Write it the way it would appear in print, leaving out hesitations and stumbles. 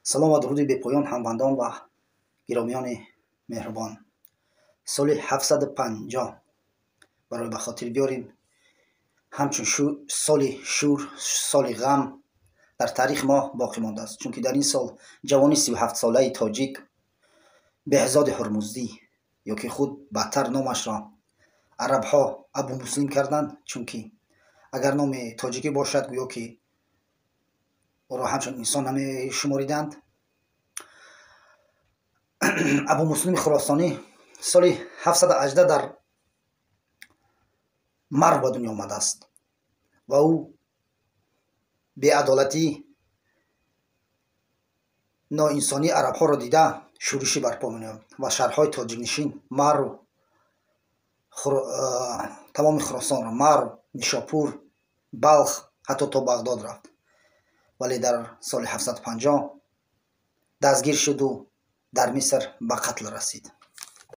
салом ва дуруди бепоён ҳамвандон ва гиромиёни меҳрубон. соли 750 барои ба хотир биёрем ҳамчун соли шӯр, соли ғам дар таърихи мо боқӣ мондааст, чунки дар ин сол ҷавони 37-солаи тоҷик Беҳзоди Ҳурмуздӣ, ё ки худ баъдтар номашро арабҳо Абу Муслим карданд, чунки агар номи тоҷикӣ бошад гӯё ки ӯро ҳамчун инсон намешумориданд. Абу Муслими Хуросонӣ соли 718 дар Марв ба дунё омадааст ва ӯ беадолатӣ ноинсонии арабҳоро дида шӯришӣ барпо менамуд ва шаҳрҳои тоҷикнишин Марв, тамоми Хуросонро, Марв, Нишопур, Балх, ҳатто то Бағдод рафт. вале дар соли 750 дастгир шуду дар Миср ба қатл расид.